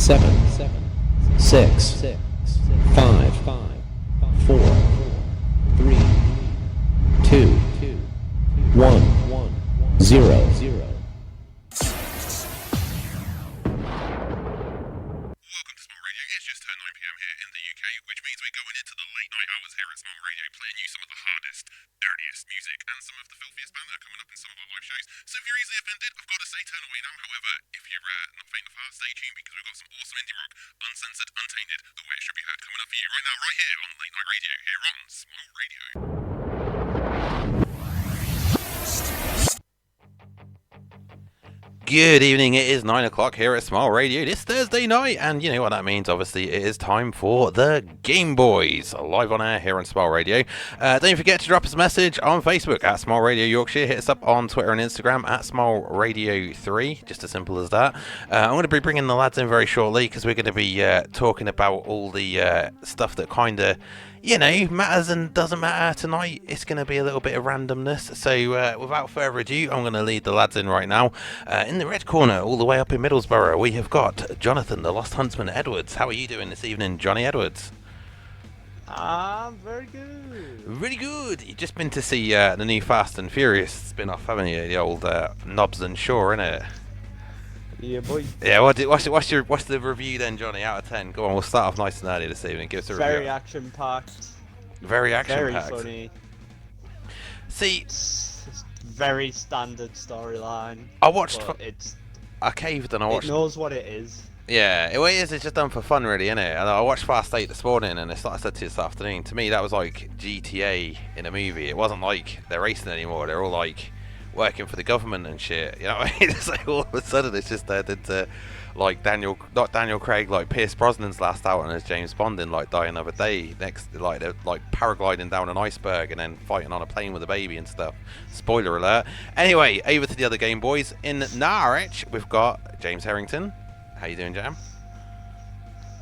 7, 6, 5, 4, 3, 2, 1, 0. Good evening, it is 9 o'clock here at Smile Radio this Thursday night, and you know what that means, obviously it is time for the Game Boys, live on air here on Smile Radio. Don't forget to drop us a message on Facebook at Smile Radio Yorkshire, hit us up on Twitter and Instagram at Smile Radio 3, just as simple as that. I'm going to be bringing the lads in very shortly, because we're going to be talking about all the stuff that kind of, you know, matters and doesn't matter tonight. It's going to be a little bit of randomness. So without further ado, I'm going to lead the lads in right now. In the red corner, all the way up in Middlesbrough, we have got Jonathan, the Losthunstman Edwards. How are you doing this evening, Johnny Edwards? Very good. Really good. You've just been to see the new Fast and Furious spin-off, haven't you? The old Nobbs and Shaw, innit? Yeah, boy. Yeah, what's the review then, Johnny, out of 10? Go on, we'll start off nice and early this evening. Give us a review. Very action-packed. Very action-packed. Very funny. See, it's very standard storyline. I caved and I watched. It knows what it is. Yeah, it is. It's just done for fun, really, isn't it? And I watched Fast 8 this morning, and it's like I said to you this afternoon. To me, that was like GTA in a movie. It wasn't like they're racing anymore. They're all like working for the government and shit. You know what I mean? It's like all of a sudden it's just turned into like not Daniel Craig, like Pierce Brosnan's last outing as James Bond in like Die Another Day. Next, like they're like paragliding down an iceberg and then fighting on a plane with a baby and stuff. Spoiler alert. Anyway, over to the other Game Boys. In Norwich, we've got James Herrington. How you doing, Jam?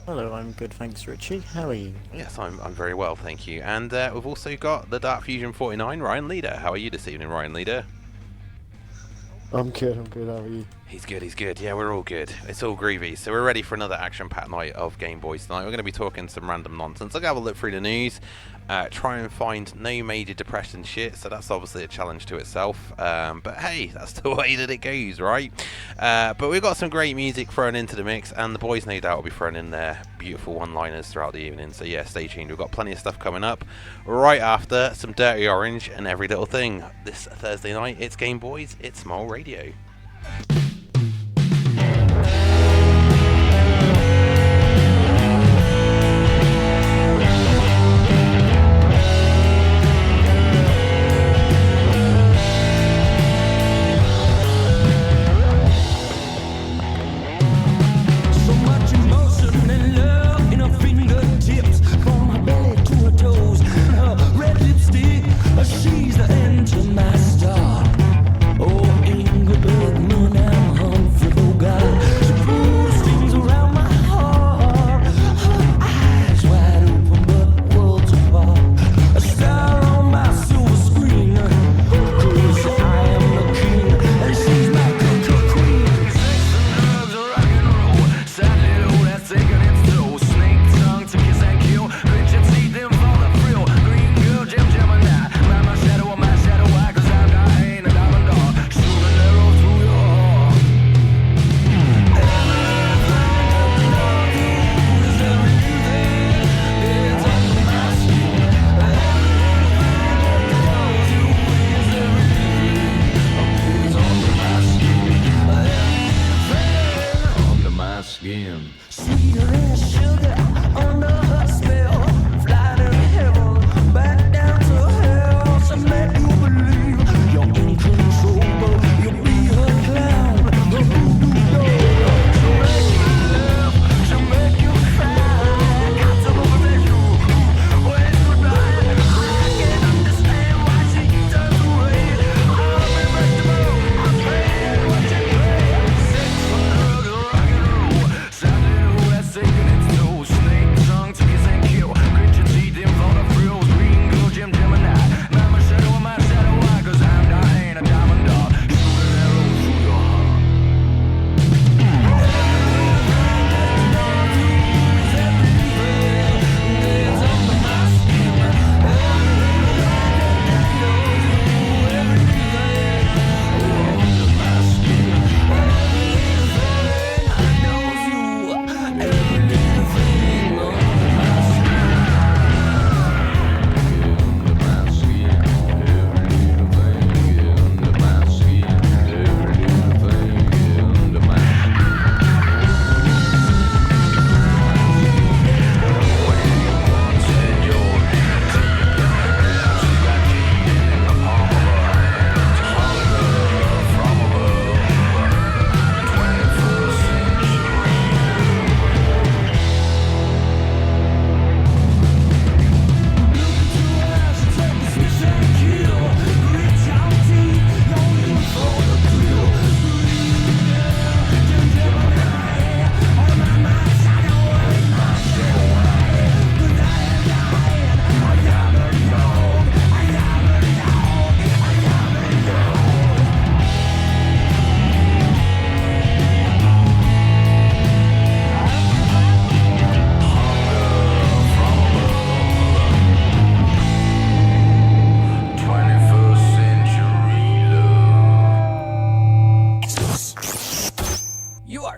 Hello, I'm good, thanks, Ritchie. How are you? Yes, I'm very well, thank you. And we've also got the Dark Fusion 49, Ryan Leeder. How are you this evening, Ryan Leeder? I'm good, how are you? He's good. Yeah, we're all good. It's all groovy. So we're ready for another action-packed night of Game Boys tonight. We're going to be talking some random nonsense. I'll have a look through the news, try and find no major depression shit, so that's obviously a challenge to itself. But hey, that's the way that it goes, right? But we've got some great music thrown into the mix, and the boys no doubt will be throwing in their beautiful one-liners throughout the evening. So yeah, stay tuned. We've got plenty of stuff coming up right after some Dirty Orange and Every Little Thing. This Thursday night, it's Game Boys, it's Smile Radio. She's the end to my star. Oh, Ingrid Bergman, I'm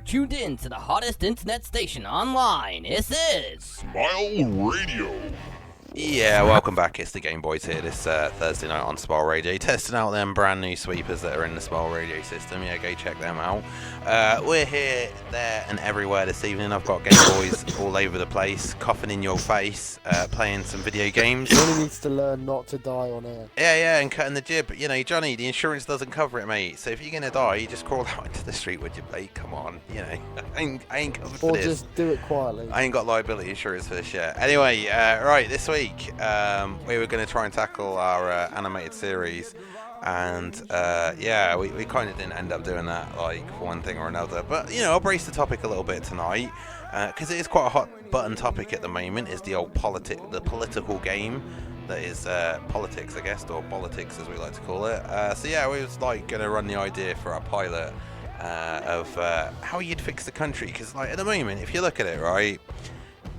tuned in to the hottest internet station online. This is Smile Radio. Yeah, welcome back. It's the GameboyZ here this Thursday night on Smile Radio. Testing out them brand new sweepers that are in the Smile Radio system. Yeah, go check them out. We're here, there, and everywhere this evening. I've got GameboyZ all over the place, coughing in your face, playing some video games. Johnny needs to learn not to die on air. Yeah, and cutting the jib. You know, Johnny, the insurance doesn't cover it, mate. So if you're gonna die, you just crawl out into the street with your mate. Come on, you know, I ain't covered for Or this. just do it quietly. I ain't got liability insurance for this shit. Anyway, right, this week we were going to try and tackle our animated series, and yeah, we kind of didn't end up doing that, like, for one thing or another. But, you know, I'll brace the topic a little bit tonight, because it is quite a hot button topic at the moment, is the old the political game that is politics, I guess, or politics as we like to call it. So yeah, we was like going to run the idea for our pilot of how you'd fix the country, because like at the moment, if you look at it, right,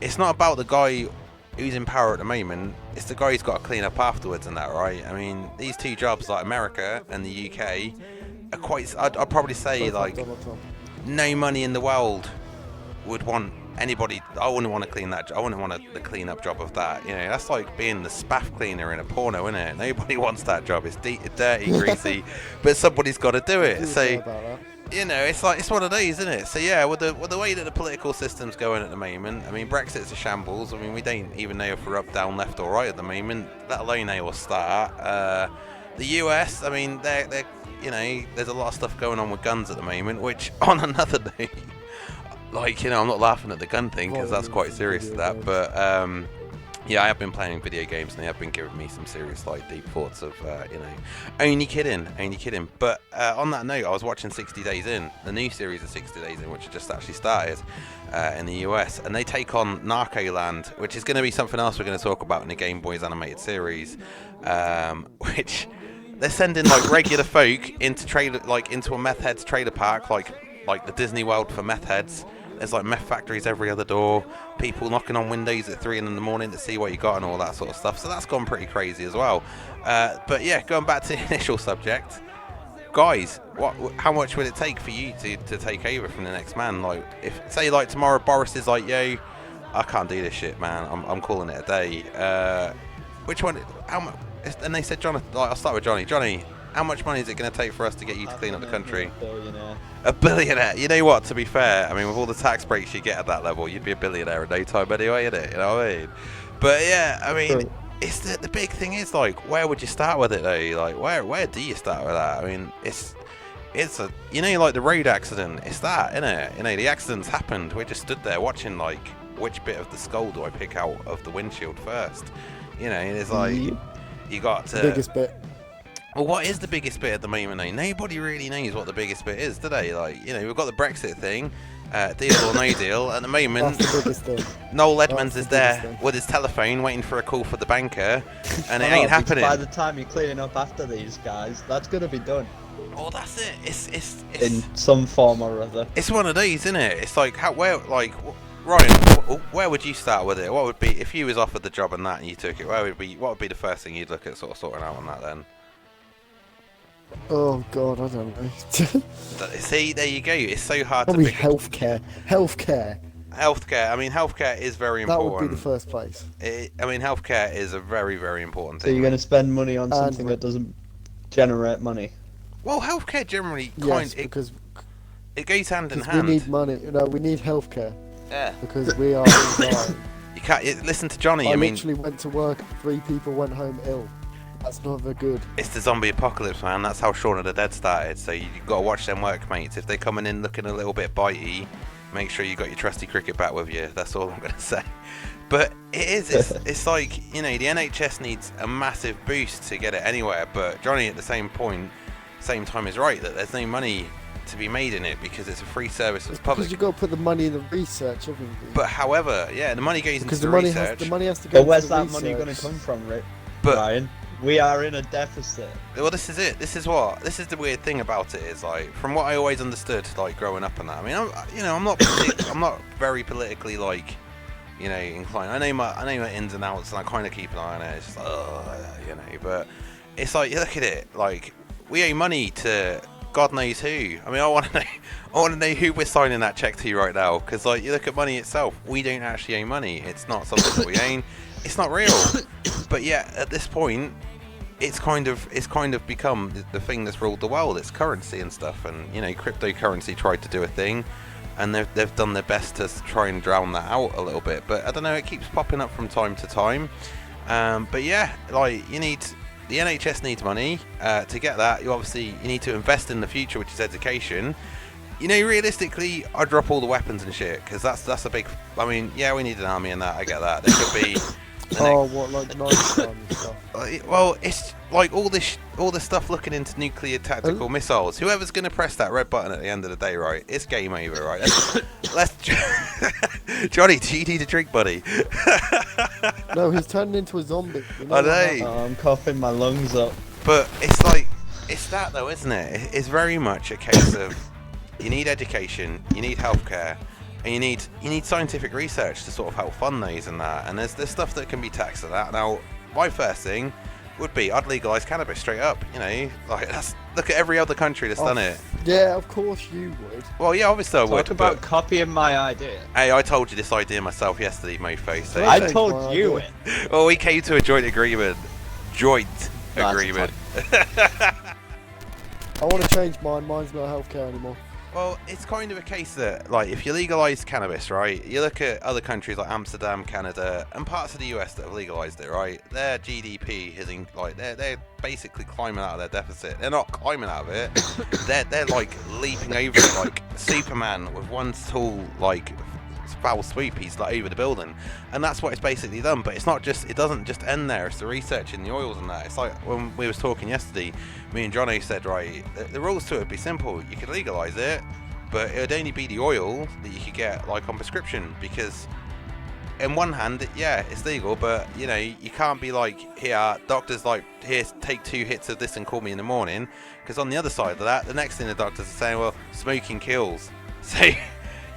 it's not about the guy who's in power at the moment, it's the guy who's got to clean up afterwards and that, right? I mean, these two jobs, like America and the UK, are quite, I'd probably say, like, no money in the world would want anybody, I wouldn't want to clean that, I wouldn't want the clean up job of that, you know, that's like being the spaff cleaner in a porno, isn't it? Nobody wants that job, it's dirty, greasy, but somebody's got to do it, so... You know, it's like, it's one of these, isn't it? So yeah, with the way that the political system's going at the moment, I mean, Brexit's a shambles. I mean, we don't even know if we're up, down, left or right at the moment, let alone they will start. The US, I mean, they're you know, there's a lot of stuff going on with guns at the moment, which, on another note, like, you know, I'm not laughing at the gun thing, because that's quite serious to that, but, yeah, I have been playing video games, and they have been giving me some serious, like, deep thoughts of, you know, only kidding. But on that note, I was watching 60 Days In, the new series of 60 Days In, which had just actually started in the US, and they take on Narcoland, which is going to be something else we're going to talk about in the GameboyZ animated series, which they're sending, like, regular folk into a meth heads trailer park, like the Disney World for meth heads. There's like meth factories every other door, people knocking on windows at 3 in the morning to see what you got and all that sort of stuff. So that's gone pretty crazy as well. But yeah, going back to the initial subject, guys, how much would it take for you to take over from the next man? Like, if say like tomorrow Boris is like, yo, I can't do this shit, man. I'm calling it a day. Which one? How much? And they said, Jonathan. Like, I'll start with Johnny. Johnny, how much money is it going to take for us to get you to clean up the country? A billionaire. You know what, to be fair, I mean, with all the tax breaks you get at that level, you'd be a billionaire in no time anyway, innit? You know what I mean? But yeah, I mean, it's the big thing is, like, where would you start with it, though? Like, where do you start with that? I mean, it's a, you know, like the road accident, it's that, innit? You know, the accident's happened, we just stood there watching, like, which bit of the skull do I pick out of the windshield first? You know, and it's like, you got to... The biggest bit. Well, what is the biggest bit at the moment, though? Nobody really knows what the biggest bit is, do they? Like, you know, we've got the Brexit thing, deal or no deal. At the moment, That's the biggest thing. Noel Edmonds That's is the biggest there thing. with his telephone waiting for a call for the banker, and it ain't happening. By the time you're cleaning up after these guys, that's going to be done. Oh, that's it. It's in some form or other. It's one of these, isn't it? It's like, Ryan, where would you start with it? What would be, if you was offered the job and that and you took it, what would be the first thing you'd look at sort of sorting out on that then? Oh god, I don't know. See, there you go. It's so hard Probably to pick. healthcare. Healthcare. I mean, healthcare is very important. That would be the first place. I mean, healthcare is a very, very important So thing. you're going to spend money on something that doesn't generate money? Well, healthcare generally because it goes hand in hand. we need money. You know, we need healthcare. Yeah. Because we are all dying. You can't listen to Johnny. I mean, literally went to work. 3 people went home ill. That's not very good. it's the zombie apocalypse, man. That's how Shaun of the Dead started. So you got to watch them workmates. If they're coming in looking a little bit bitey, make sure you got your trusty cricket bat with you. That's all I'm gonna say. But it's like, you know, the NHS needs a massive boost to get it anywhere. But Johnny, at the same time, is right that there's no money to be made in it because it's a free service to the public. Because you've got to put the money in the research, haven't you? But however, yeah, the money goes because into the research. the money has to go But where's into the that money going to research. come from, But Ryan? We are in a deficit. well, this is it. This is the weird thing about it is, like, from what I always understood, like growing up and that. I mean, I'm not very politically, like, you know, inclined. I know my ins and outs, and I kind of keep an eye on it. It's just like, you know, but it's like, you look at it, like, we owe money to God knows who. I mean, I want to know who we're signing that check to right now, because like you look at money itself, we don't actually own money. It's not something that we own. It's not real. But yeah, at this point, it's kind of become the thing that's ruled the world. It's currency and stuff, and you know, cryptocurrency tried to do a thing, and they've done their best to try and drown that out a little bit. But I don't know, it keeps popping up from time to time. But yeah, like the NHS needs money. To get that, you need to invest in the future, which is education. You know, realistically, I'd drop all the weapons and shit, because that's a big. I mean, yeah, we need an army and that. I get that. There could be. What, like night time and stuff? Well, it's like all this stuff looking into nuclear tactical missiles. Whoever's going to press that red button at the end of the day, right? It's game over, right? Let's Johnny, do you need a drink, buddy? No, he's turning into a zombie. You know I know. Oh, I'm coughing my lungs up. But it's that though, isn't it? It's very much a case of you need education, you need healthcare, and you need scientific research to sort of help fund these and that. And there's stuff that can be taxed on that. Now, my first thing would be I'd legalise cannabis straight up. You know, like look at every other country that's done it. Yeah, of course you would. Well, yeah, obviously I would. Talk about copying my idea. Hey, I told you this idea myself yesterday, mofo. So I told you it. Well, we came to a joint agreement. Agreement. I want to change mine. Mine's not healthcare anymore. Well, it's kind of a case that, like, if you legalise cannabis, right, you look at other countries like Amsterdam, Canada, and parts of the US that have legalised it, right, their GDP is, they're basically climbing out of their deficit. They're not climbing out of it. they're like, leaping over it like Superman with one tall, like, foul sweep. He's, like, over the building. And that's what it's basically done. But it doesn't just end there. It's the research in the oils and that. It's like when we was talking yesterday, me and Johnny said, right, the rules to it would be simple. You could legalise it, but it would only be the oil that you could get, like, on prescription, because in one hand, yeah, it's legal, but, you know, you can't be like, here, doctors, like, here, take 2 hits of this and call me in the morning, because on the other side of that, the next thing the doctors are saying, well, smoking kills. So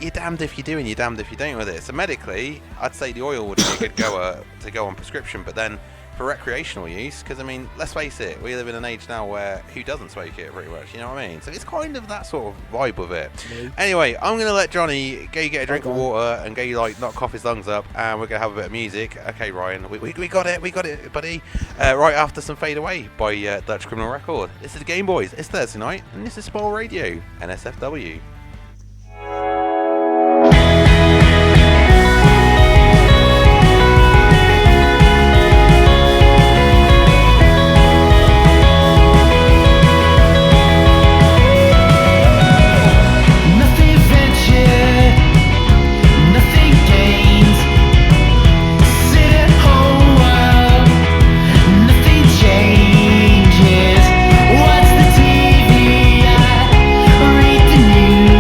you're damned if you do and you're damned if you don't with it. So medically, I'd say the oil would be a good goer to go on prescription, but then for recreational use, because I mean, let's face it, we live in an age now where who doesn't smoke it pretty much, you know what I mean? So it's kind of that sort of vibe with it. Anyway, I'm going to let Johnny go get a drink of water and go, like, not cough his lungs up, and we're going to have a bit of music. Okay, Ryan, we got it, buddy. Right after some Fade Away by Dutch Criminal Record. This is the GameboyZ. It's Thursday night, and this is Smile Radio, NSFW. Changes. What's the TV? I read the news.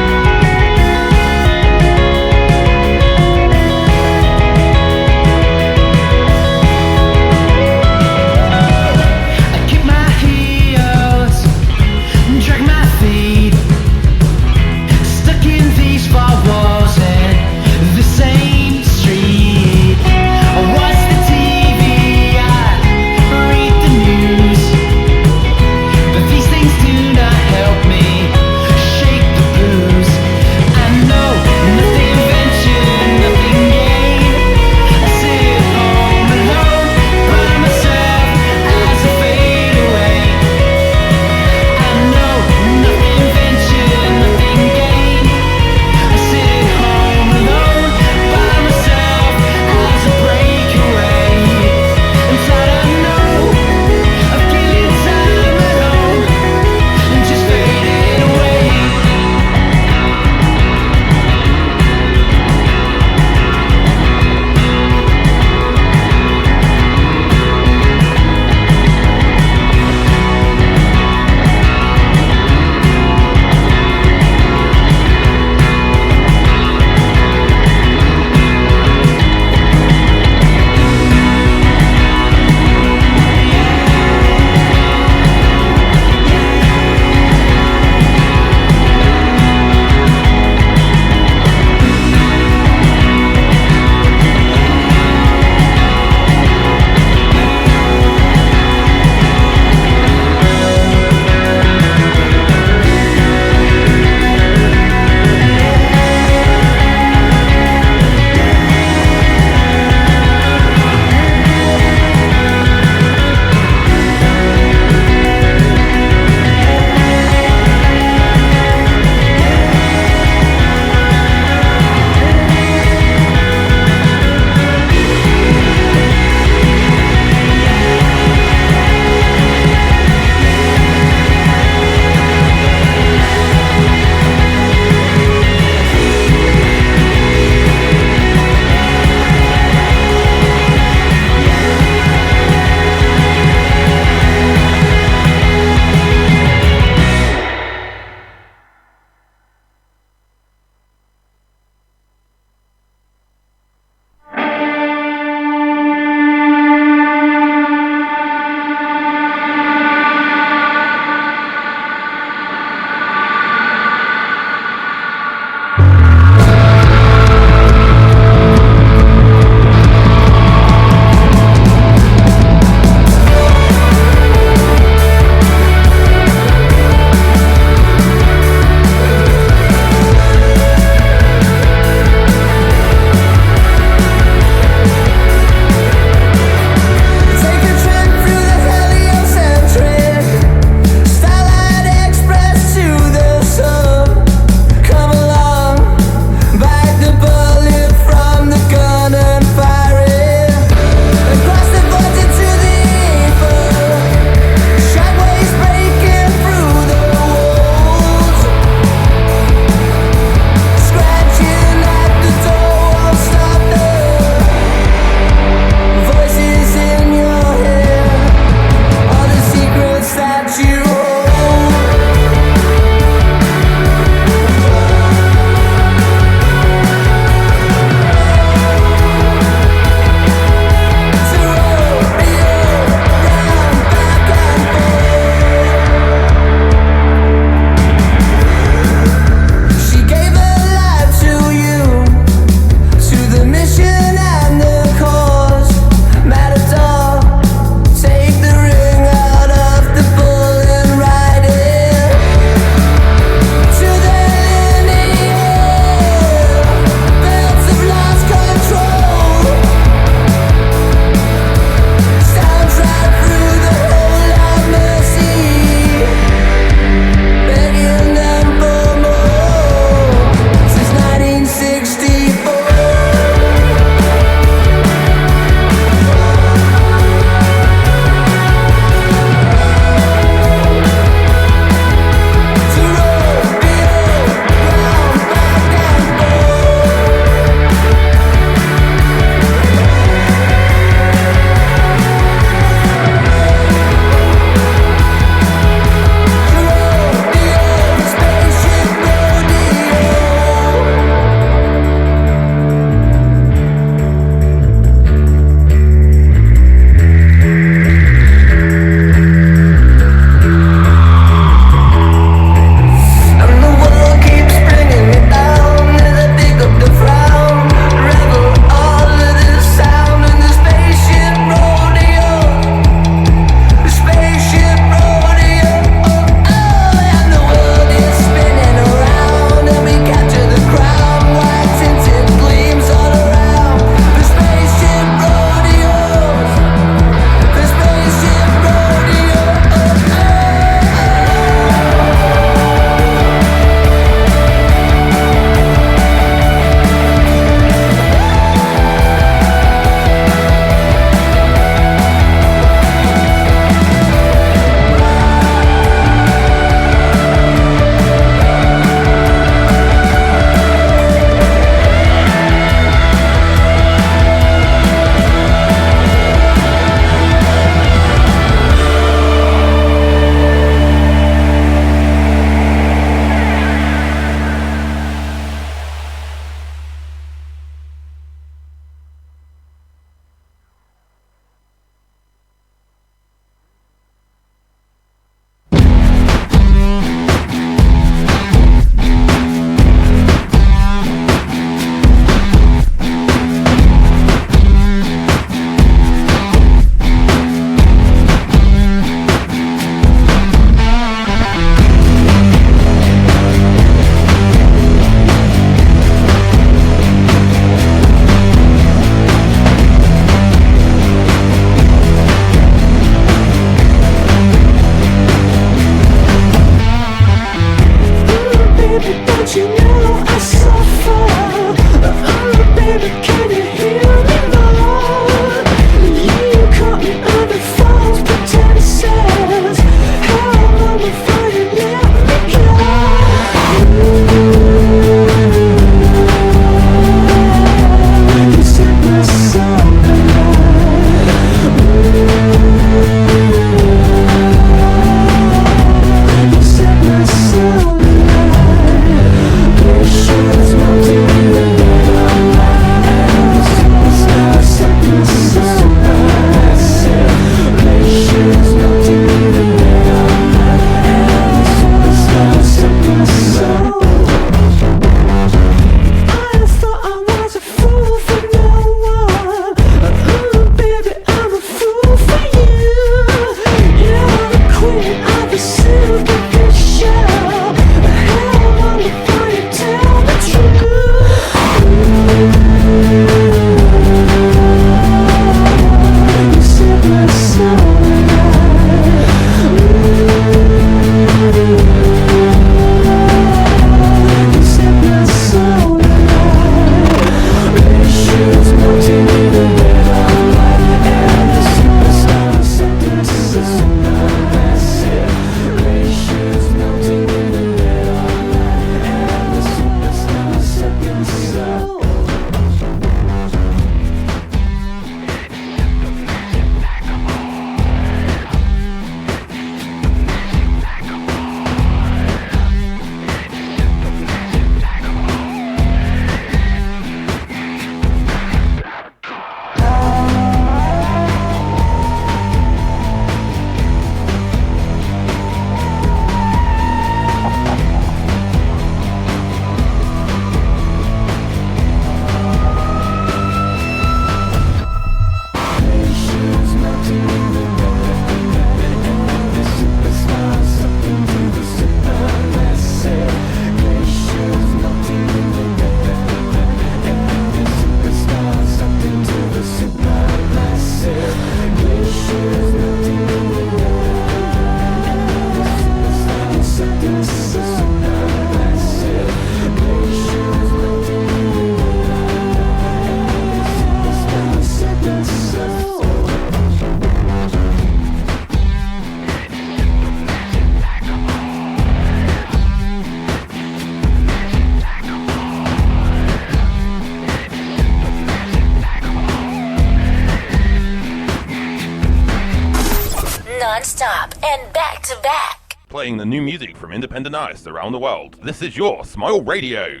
non-stop and back-to-back. Playing the new music from independent artists around the world. This is your Smile Radio.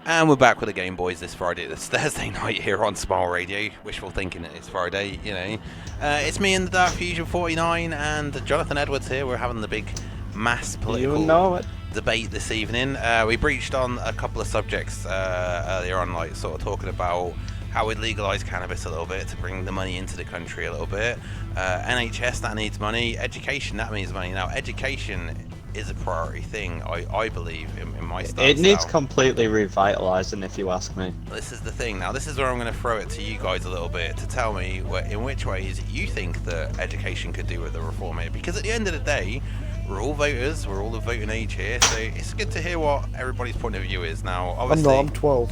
And we're back with the Game Boys this Friday, this Thursday night here on Smile Radio. Wishful thinking it is Friday, you know. It's me and the Dark Fusion 49 and Jonathan Edwards here. We're having the big mass political debate this evening. We breached on a couple of subjects earlier on, like sort of talking about how we'd legalise cannabis a little bit to bring the money into the country a little bit. NHS, that needs money. Education, that needs money. Now, education is a priority thing, I believe, in my stance. It needs completely revitalising, if you ask me. This is the thing. Now, this is where I'm going to throw it to you guys a little bit to tell me in which ways you think that education could do with the reform here. Because at the end of the day, we're all voters, we're all of voting age here, so it's good to hear what everybody's point of view is. Now, obviously... I'm 12.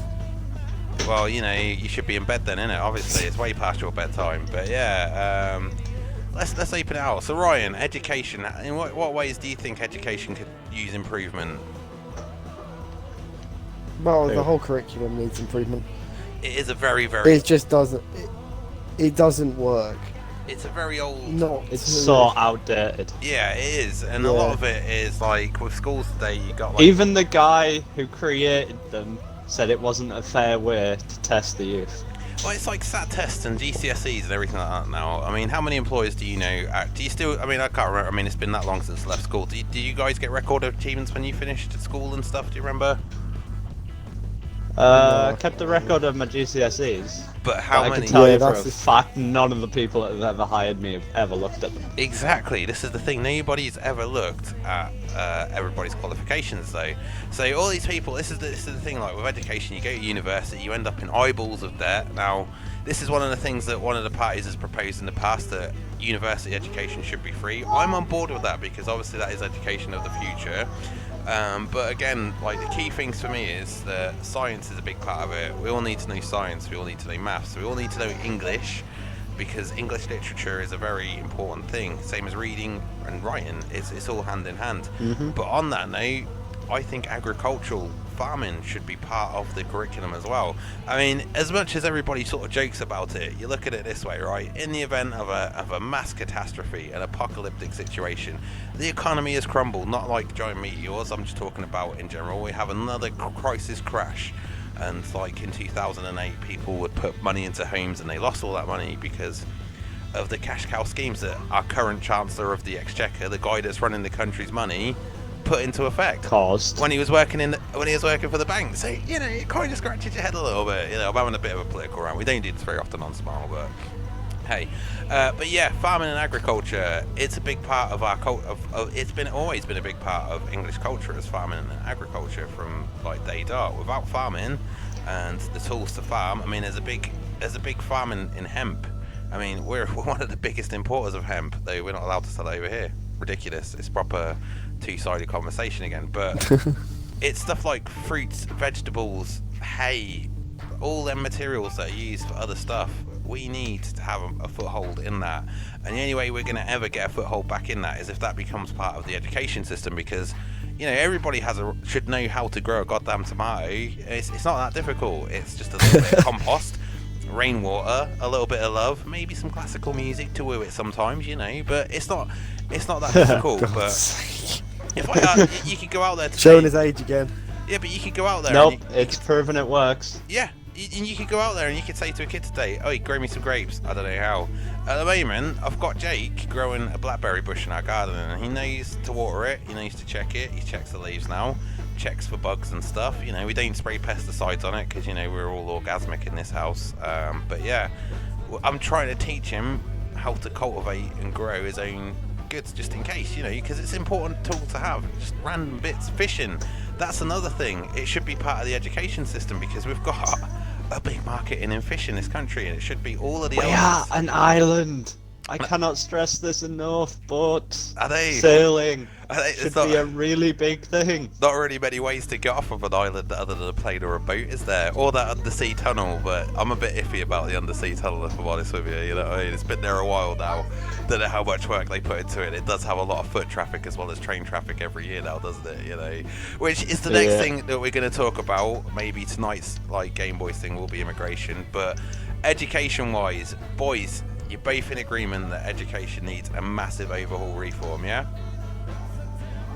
Well, you know, you should be in bed then, innit? Obviously, it's way past your bedtime. But yeah, let's open it out. So, Ryan, education. In what ways do you think education could use improvement? Well, the whole curriculum needs improvement. It is a very, very... It just doesn't... It doesn't work. It's a very old... It's so outdated. Yeah, it is. And a lot of it is, like, with schools today, you got, like... Even the guy who created them said it wasn't a fair way to test the youth. Well, it's like SAT tests and GCSEs and everything like that now. I mean, how many employers do you know? Do you still... I mean, I can't remember. I mean, it's been that long since I left school. Do you guys get record of achievements when you finished school and stuff? Do you remember? I kept the record of my GCSEs. But how many... I can tell you for a fact, none of the people that have ever hired me have ever looked at them. Exactly. This is the thing. Nobody's ever looked at everybody's qualifications, though. So all these people... This is the thing. Like with education, you go to university, you end up in eyeballs of debt. Now, this is one of the things that one of the parties has proposed in the past, that university education should be free. I'm on board with that because obviously that is education of the future. But again, like the key things for me is that science is a big part of it. We all need to know science, we all need to know maths, we all need to know English, because English literature is a very important thing. Same as reading and writing, it's all hand in hand. But on that note, I think agricultural farming should be part of the curriculum as well. I mean, as much as everybody sort of jokes about it, you look at it this way, right? In the event of a mass catastrophe, an apocalyptic situation, the economy has crumbled, not like giant meteors, I'm just talking about in general. We have another crisis crash, and like in 2008, people would put money into homes and they lost all that money because of the cash cow schemes that our current Chancellor of the Exchequer, the guy that's running the country's money, put into effect when he was working for the bank. So, you know, it kind of scratches your head a little bit. You know, I'm having a bit of a political rant. We don't do this very often on Smile, but hey. But yeah, farming and agriculture, it's a big part of our it's always been a big part of English culture, as farming and agriculture from like day dot. Without farming and the tools to farm, I mean, there's a big farm in hemp. I mean, we're one of the biggest importers of hemp, though we're not allowed to sell it over here. Ridiculous. It's proper two-sided conversation again, but it's stuff like fruits, vegetables, hay, all them materials that are used for other stuff. We need to have a foothold in that, and the only way we're going to ever get a foothold back in that is if that becomes part of the education system, because, you know, everybody should know how to grow a goddamn tomato. It's not that difficult. It's just a little bit of compost, rainwater, a little bit of love, maybe some classical music to woo it sometimes, you know, but it's not that difficult. But if you could go out there today, showing his age again. Yeah, but you could go out there. Nope, it's proven it works. Yeah, and you could go out there and you could say to a kid today, "Oh, grow me some grapes." I don't know how. At the moment, I've got Jake growing a blackberry bush in our garden, and he knows to water it. He knows to check it. He checks the leaves now, checks for bugs and stuff. You know, we don't spray pesticides on it because, you know, we're all orgasmic in this house. But yeah, I'm trying to teach him how to cultivate and grow his own goods, just in case, you know, because it's an important tool to have. Just random bits. Fishing, that's another thing. It should be part of the education system, because we've got a big market in fish in this country, and it should be all of the We are an island. I cannot stress this enough, but sailing should be a really big thing. Not really many ways to get off of an island other than a plane or a boat, is there? Or that undersea tunnel, but I'm a bit iffy about the undersea tunnel, if I'm honest with you. You know what I mean? It's been there a while now. Don't know how much work they put into it. It does have a lot of foot traffic as well as train traffic every year now, doesn't it? You know, which is the next thing that we're going to talk about. Maybe tonight's like Game Boys thing will be immigration, but education-wise, boys, you're both in agreement that education needs a massive overhaul reform, yeah?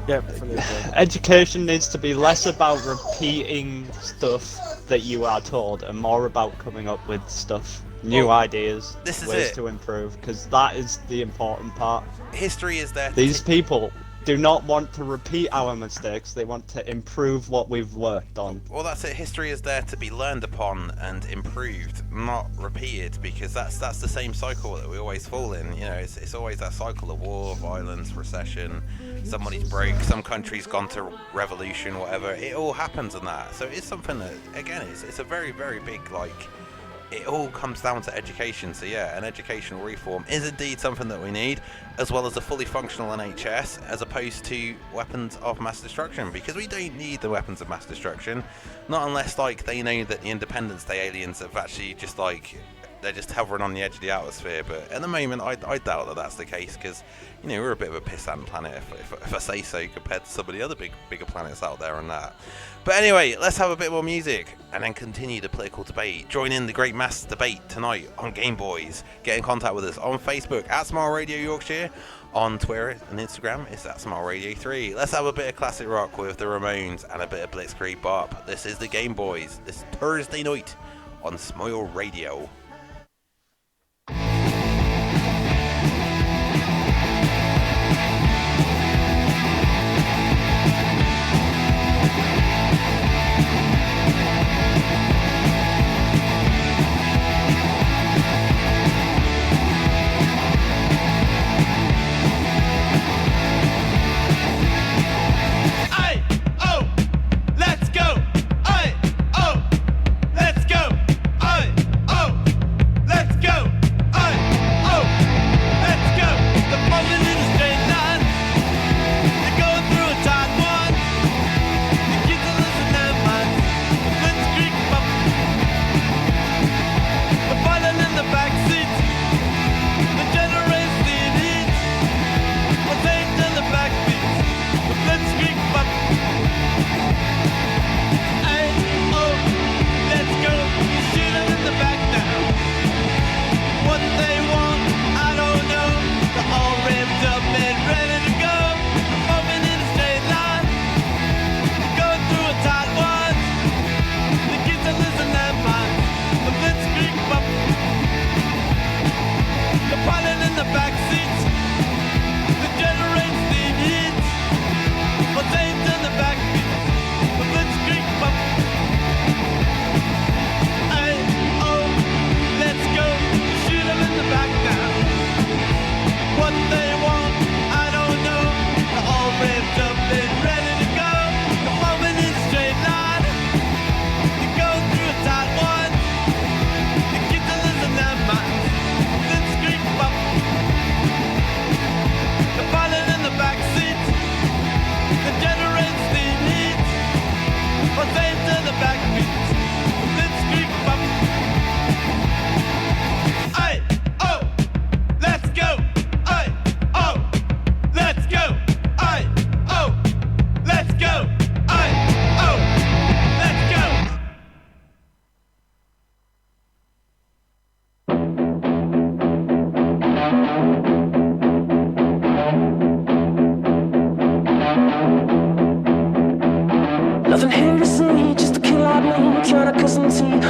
Yeah, definitely. Education needs to be less about repeating stuff that you are told and more about coming up with stuff, new ideas, ways to improve, because that is the important part. History is there. These people do not want to repeat our mistakes, they want to improve what we've worked on. Well, that's it. History is there to be learned upon and improved, not repeated, because that's the same cycle that we always fall in. You know, it's always that cycle of war, violence, recession, somebody's broke, some country's gone to revolution, whatever. It all happens in that. So it's something that, again, it's a very, very big, it all comes down to education. So yeah, an educational reform is indeed something that we need, as well as a fully functional NHS, as opposed to weapons of mass destruction, because we don't need the weapons of mass destruction, not unless they know that the Independence Day aliens have actually just they're just hovering on the edge of the atmosphere. But at the moment, I doubt that that's the case, because we're a bit of a pissant planet, if I say so, compared to some of the other bigger planets out there and that. But anyway, let's have a bit more music and then continue the political debate. Join in the great mass debate tonight on GameboyZ. Get in contact with us on Facebook at Smile Radio Yorkshire. On Twitter and Instagram, it's at Smile Radio 3. Let's have a bit of classic rock with the Ramones and a bit of Blitzkrieg Bop. This is the GameboyZ this Thursday night on Smile Radio.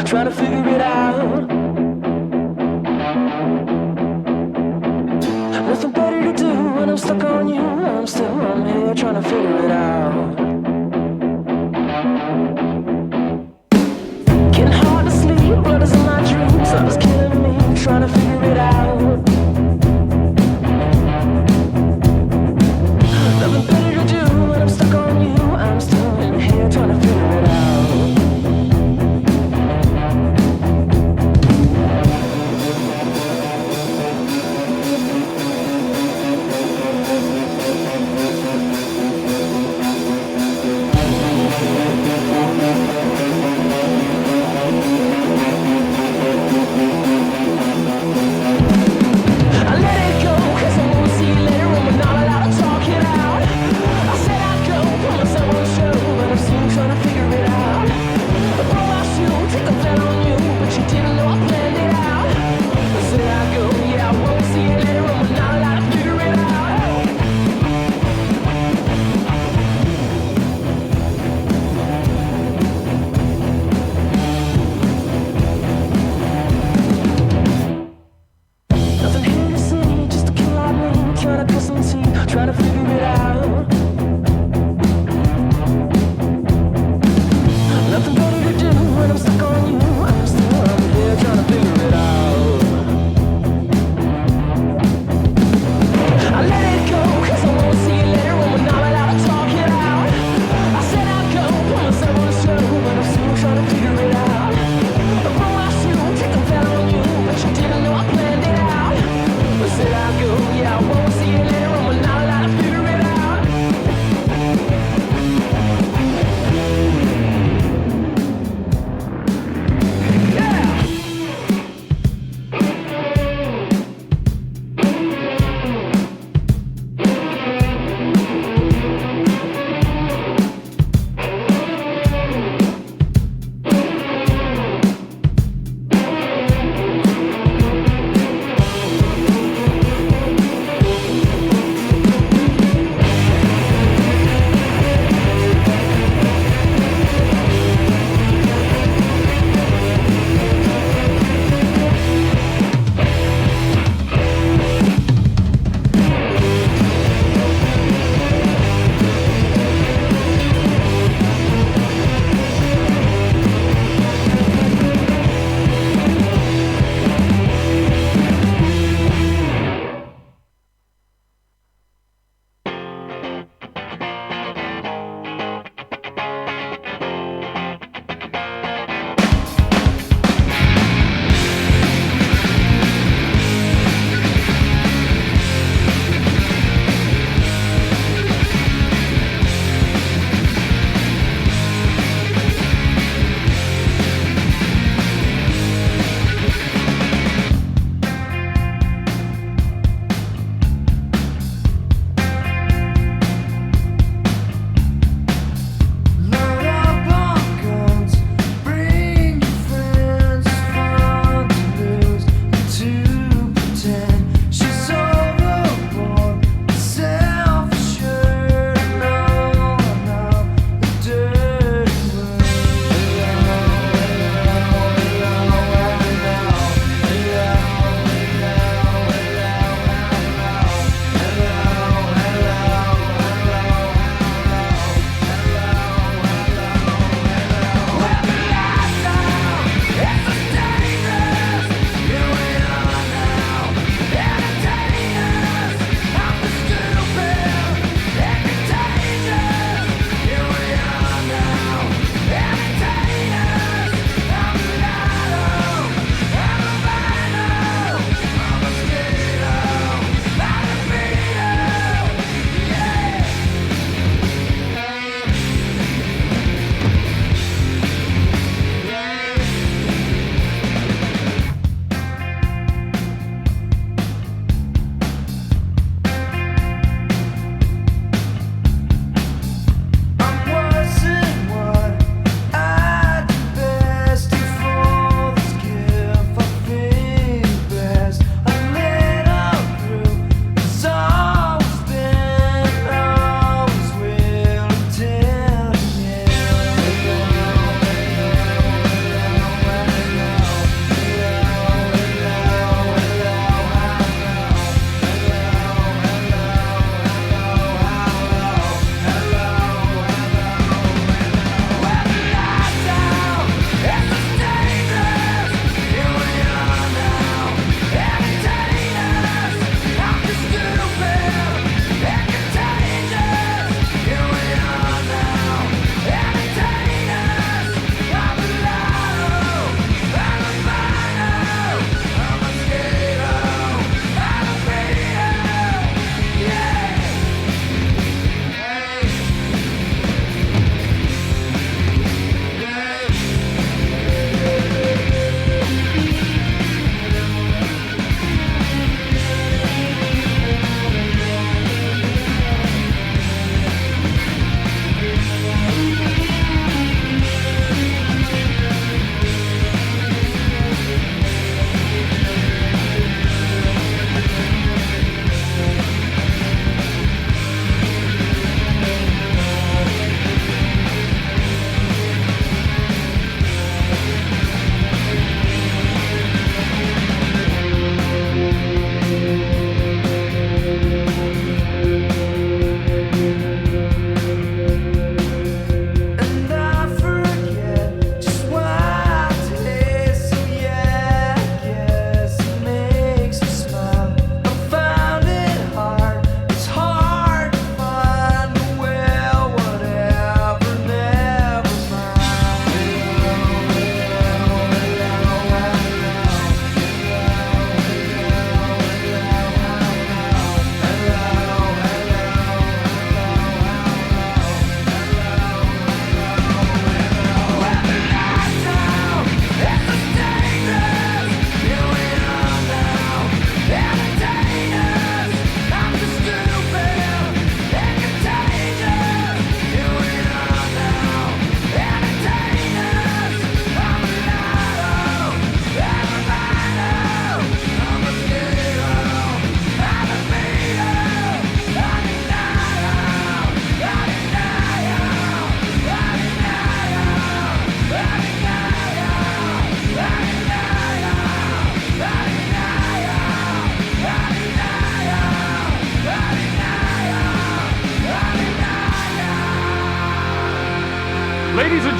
Trying to figure it out. Nothing better to do when I'm stuck on you. I'm here trying to figure it out. Getting hard to sleep, blood is in my dreams. I was killing me, trying to figure it out. Nothing better to do when I'm stuck on you. I'm still in here trying to figure it out.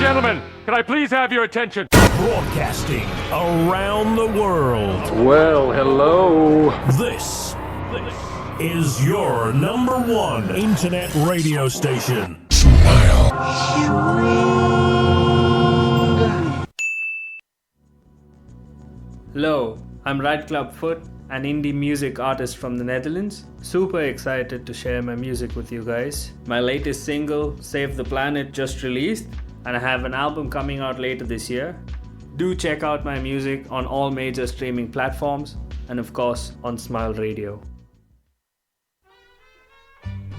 gentlemen, can I please have your attention? Broadcasting around the world. Well, hello. This is your number one internet radio station. Hello, I'm Ride Club Foot, an indie music artist from the Netherlands. Super excited to share my music with you guys. My latest single, Save the Planet, just released, and I have an album coming out later this year. Do check out my music on all major streaming platforms, and of course on Smile Radio.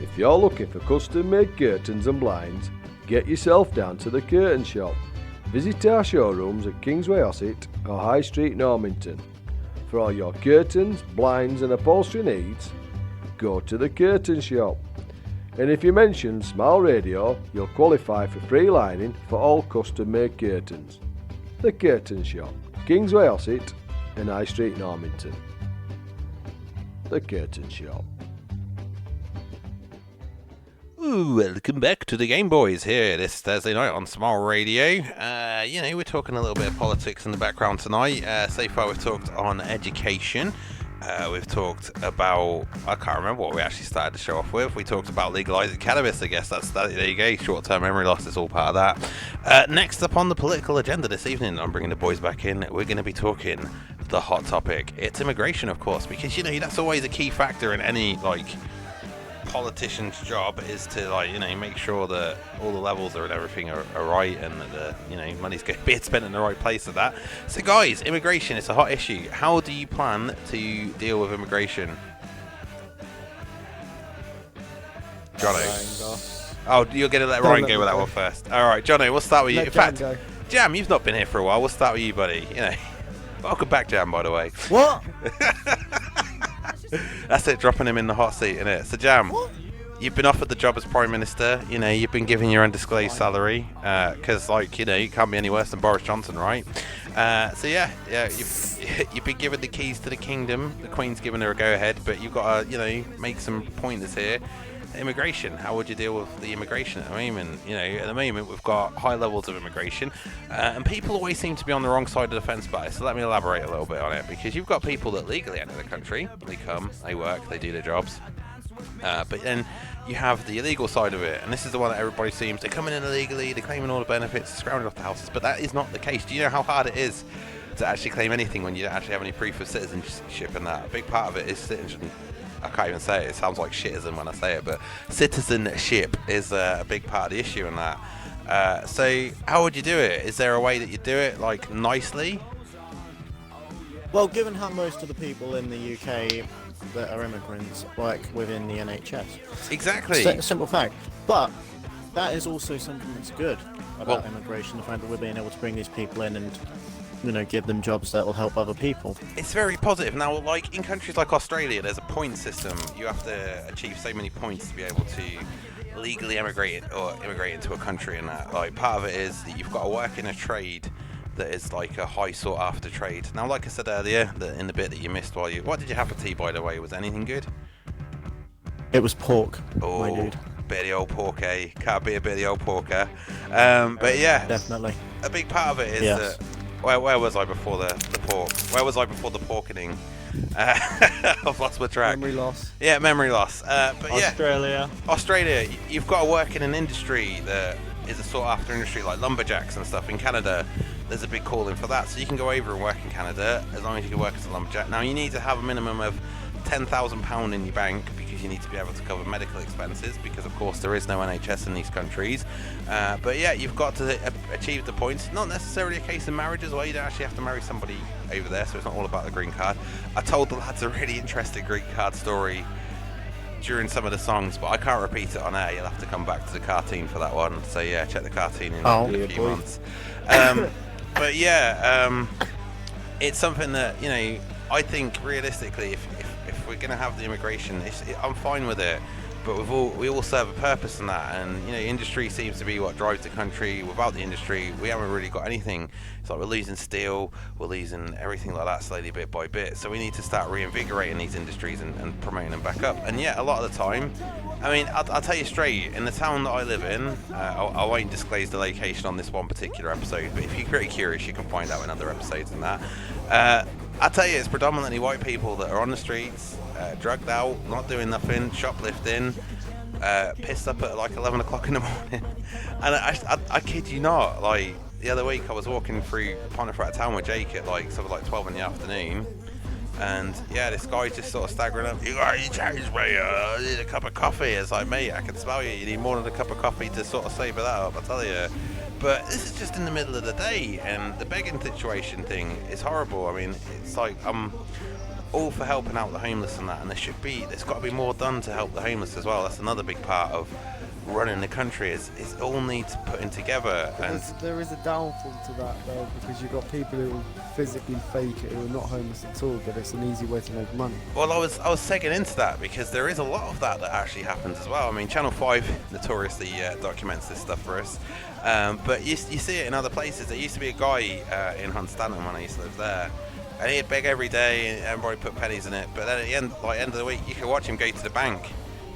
If you're looking for custom-made curtains and blinds, get yourself down to the Curtain Shop. Visit our showrooms at Kingsway Ossett or High Street Normanton. For all your curtains, blinds and upholstery needs, go to the Curtain Shop. And if you mention Smile Radio, you'll qualify for free lining for all custom-made curtains. The Curtain Shop, Kingsway Ossett and High Street Normanton. The Curtain Shop. Ooh, welcome back to the Game Boys here this Thursday night on Smile Radio. We're talking a little bit of politics in the background tonight. So far we've talked on education. We've talked about, I can't remember what we actually started the show off with. We talked about legalising cannabis, I guess. There you go, short-term memory loss is all part of that. Next up on the political agenda this evening, I'm bringing the boys back in, we're going to be talking the hot topic. It's immigration, of course, because, that's always a key factor in any, politician's job is to make sure that all the levels and everything are right, and that the money's being spent in the right place of that. So guys, immigration is a hot issue. How do you plan to deal with immigration? Jono. Oh, you're going to let Ryan go with that one first. Alright, Jono, we'll start with you. In fact, Jam, you've not been here for a while. We'll start with you, buddy. Welcome back, Jam, by the way. What? That's it, dropping him in the hot seat, innit? So, Jam, you've been offered the job as Prime Minister. You've been given your undisclosed salary, because, you can't be any worse than Boris Johnson, right? You've been given the keys to the kingdom. The Queen's given her a go-ahead, but you've got to, make some pointers here. Immigration, how would you deal with the immigration at the moment? At the moment we've got high levels of immigration, and people always seem to be on the wrong side of the fence about it. So let me elaborate a little bit on it, because you've got people that legally enter the country. They come, they work, they do their jobs, but then you have the illegal side of it, and this is the one that everybody seems, they're coming in illegally, they're claiming all the benefits, scrounging off the houses, but that is not the case. Do you know how hard it is to actually claim anything when you don't actually have any proof of citizenship? And that a big part of it is citizenship. I can't even say it. It sounds like shitism when I say it, but citizenship is a big part of the issue in that. So how would you do it? Is there a way that you do it, nicely? Well, given how most of the people in the UK that are immigrants work within the NHS. Exactly. Simple fact. But that is also something that's good about immigration, the fact that we're being able to bring these people in and give them jobs that will help other people. It's very positive. Now, in countries like Australia, there's a point system. You have to achieve so many points to be able to legally immigrate into a country, and that. Part of it is that you've got to work in a trade that is a high sought after trade. Now, like I said earlier, in the bit that you missed what did you have for tea, by the way? Was anything good? It was pork, oh, my dude. Bit of the old pork, eh? Can't be a bit of the old porker. But yeah, definitely. A big part of it is that. Where was I before the pork? Where was I before the porkening? I've lost my track. Memory loss. Yeah, memory loss. But Australia, you've got to work in an industry that is a sought-after industry, like lumberjacks and stuff. In Canada, there's a big calling for that. So you can go over and work in Canada as long as you can work as a lumberjack. Now, you need to have a minimum of £10,000 in your bank, because you need to be able to cover medical expenses, because of course there is no NHS in these countries. But yeah, you've got to achieve the points. Not necessarily a case of marriage as well. You don't actually have to marry somebody over there, so it's not all about the green card. I told the lads a really interesting green card story during some of the songs, but I can't repeat it on air. You'll have to come back to the cartoon for that one. So yeah, check the cartoon in a few months. But yeah, it's something that I think realistically, if we're going to have the immigration, I'm fine with it. but we all serve a purpose in that, and you know, industry seems to be what drives the country. Without the industry, we haven't really got anything. It's like we're losing steel, we're losing everything like that slowly, bit by bit. So we need to start reinvigorating these industries and promoting them back up. And yeah, a lot of the time, I mean, I'll tell you straight, in the town that I live in, I won't disclose the location on this one particular episode, but if you're very curious, you can find out in other episodes and that. I'll tell you, it's predominantly white people that are on the streets, drugged out, not doing nothing, shoplifting, pissed up at like 11 o'clock in the morning. And I kid you not, like the other week I was walking through Pontefract town with Jake at like something like 12 in the afternoon, and yeah, this guy just sort of staggering up. You got any change, mate? I need a cup of coffee. It's like, mate, I can smell you. You need more than a cup of coffee to sort of sober that up, I tell you. But this is just in the middle of the day, and the begging situation thing is horrible. I mean, it's like I'm all for helping out the homeless and that, and there's got to be more done to help the homeless as well. That's another big part of running the country, is all needs putting together. And there is a downfall to that though, because you've got people who physically fake it, who are not homeless at all, but it's an easy way to make money. Well, I was segging into that because there is a lot of that actually happens as well. I mean, Channel 5 notoriously documents this stuff for us, but you see it in other places. There used to be a guy in Hunstanton when I used to live there, and he'd beg every day and everybody put pennies in it, but then at the end of the week you could watch him go to the bank.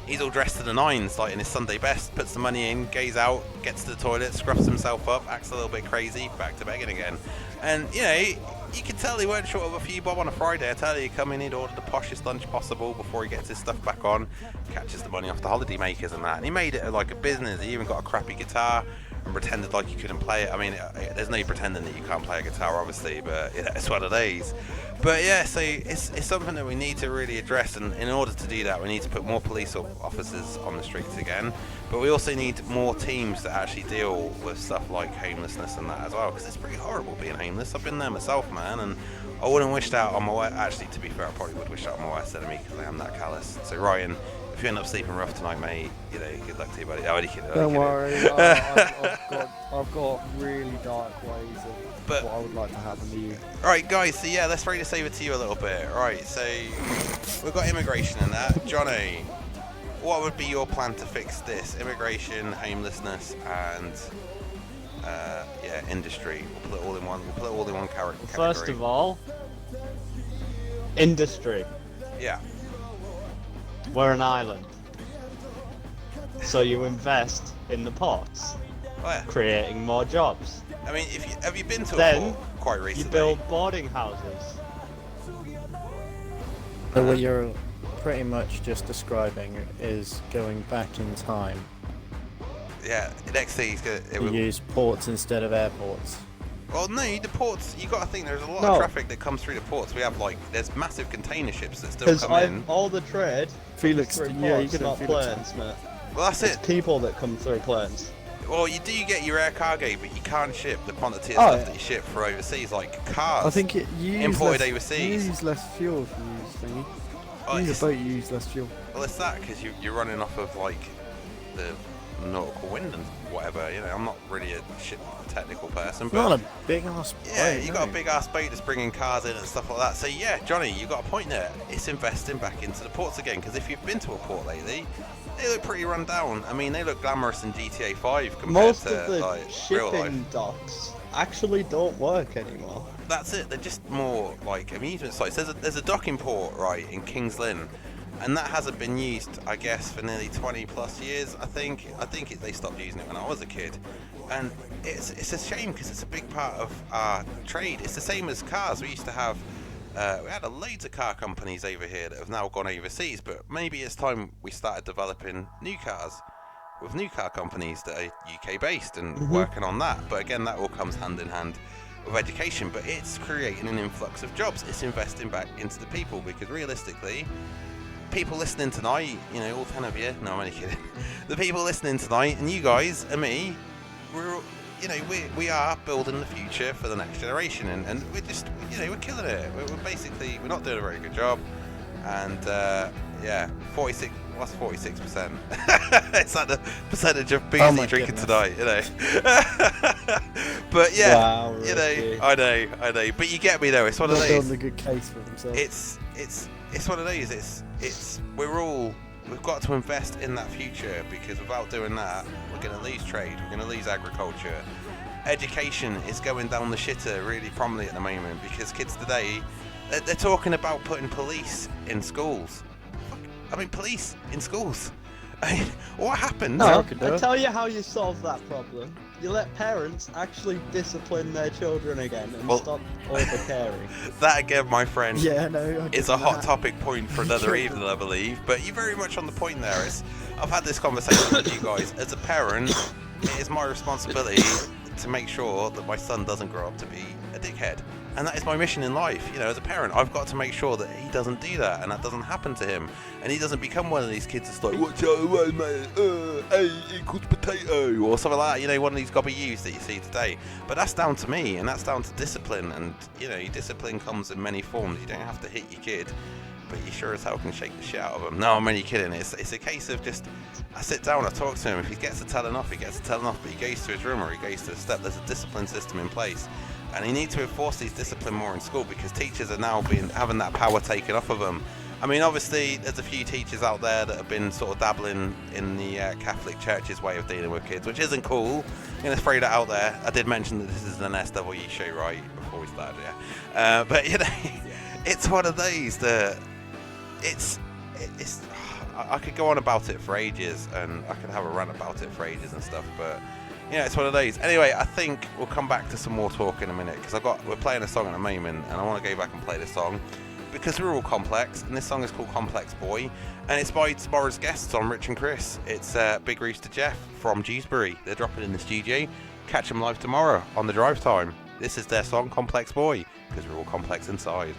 He's all dressed to the nines, like in his Sunday best, puts the money in, goes out, gets to the toilet, scruffs himself up, acts a little bit crazy, back to begging again. And, you know, you could tell he weren't short of a few bob on a Friday. I tell you, he'd come in, he'd order the poshest lunch possible before he gets his stuff back on, catches the money off the holiday makers and that. And he made it like a business. He even got a crappy guitar and pretended like he couldn't play it. I mean, there's no pretending that you can't play a guitar, obviously, but you know, it's one of these. But yeah, so it's something that we need to really address, and in order to do that, we need to put more police officers on the streets again. But we also need more teams that actually deal with stuff like homelessness and that as well, because it's pretty horrible being homeless. I've been there myself, man, and I wouldn't wish that on my worst. Actually, to be fair, I probably would wish that on my worst enemy, because I am that callous. So Ryan, if you end up sleeping rough tonight, mate, you know, good luck to you, buddy. Don't worry, I've got really dark ways of what I would like to happen to you. Alright guys, so yeah, let's throw this over to you a little bit. Alright, so we've got immigration and that. Johnny, what would be your plan to fix this? Immigration, homelessness, and industry. We'll put it all in one category. First of all, industry. Yeah. We're an island, so you invest in the ports, creating more jobs. I mean, have you been to a port quite recently? You build boarding houses. So what you're pretty much just describing is going back in time. Yeah, next thing he's gonna use ports instead of airports. Well, no, the ports, you got to think there's a lot of traffic that comes through the ports. We have there's massive container ships that still come in. All the trade. Felix, through yeah, ports, you can not planes, mate. Well, that's it's people that come through planes. Well, you do get your air cargo, but you can't ship the quantity of stuff that you ship for overseas, like cars. I think you imported overseas. You use less fuel if you use thingy. Oh, you use a boat, you use less fuel. Well, it's that because you're running off of the nautical wind and whatever. You know, I'm not really a ship technical person, but not a big ass boat. Yeah, you got a big ass boat that's bringing cars in and stuff like that. So yeah, Johnny, you got a point there. It's investing back into the ports again, because if you've been to a port lately, they look pretty run down. I mean, they look glamorous in GTA 5 compared Most to of the real shipping life. docks actually don't work anymore. That's it. They're just more like amusement sites. There's a docking port right in Kings Lynn, and that hasn't been used, I guess, for nearly 20 plus years. I think they stopped using it when I was a kid, and it's a shame because it's a big part of our trade. It's the same as cars. We used to have we had loads of car companies over here that have now gone overseas, but maybe it's time we started developing new cars with new car companies that are UK based and working on that. But again, that all comes hand in hand with education, but it's creating an influx of jobs. It's investing back into the people, because realistically, people listening tonight, you know, all 10 of you, no, I'm only kidding. The people listening tonight, and you guys and me, we are building the future for the next generation, and we're just, we're killing it. We're not doing a very good job, and 46. What's 46%? It's like the percentage of booze you're drinking tonight, you know. But yeah, wow, I know. But you get me though. It's one of those. Building a good case for themselves. It's one of those. It's we're all we've got to invest in that future, because without doing that, we're going to lose trade, we're going to lose agriculture. Education is going down the shitter really prominently at the moment, because kids today, they're talking about putting police in schools. I mean, police in schools. I mean, what happens? No, I tell you how you solve that problem. You let parents actually discipline their children again and stop over-caring. That again, my friend, is a hot topic point for another evening, I believe. But you're very much on the point there. I've had this conversation with you guys. As a parent, it is my responsibility to make sure that my son doesn't grow up to be a dickhead. And that is my mission in life. You know, as a parent, I've got to make sure that he doesn't do that and that doesn't happen to him. And he doesn't become one of these kids that's like, watch out, away, mate, A equals potato, or something like that. You know, one of these gobby yous that you see today. But that's down to me, and that's down to discipline. And, you know, discipline comes in many forms. You don't have to hit your kid, but you sure as hell can shake the shit out of them. No, I'm only kidding. It's a case of just, I sit down, I talk to him. If he gets to telling off, he gets to telling off. But he goes to his room or he goes to the step. There's a discipline system in place. And you need to enforce these discipline more in school, because teachers are now having that power taken off of them. I mean, obviously, there's a few teachers out there that have been sort of dabbling in the Catholic Church's way of dealing with kids, which isn't cool. I'm going to throw that out there. I did mention that this is an NSFW show, right, before we started, yeah. But, you know, it's one of those that I could go on about it for ages, and I could have a rant about it for ages and stuff, but yeah, it's one of those. Anyway, I think we'll come back to some more talk in a minute, because we're playing a song at the moment, and I want to go back and play this song because we're all complex, and this song is called Complex Boy, and it's by tomorrow's guests on Rich and Chris. It's Big Rooster Jeff from Dewsbury. They're dropping in the studio. Catch them live tomorrow on the drive time. This is their song Complex Boy, because we're all complex inside.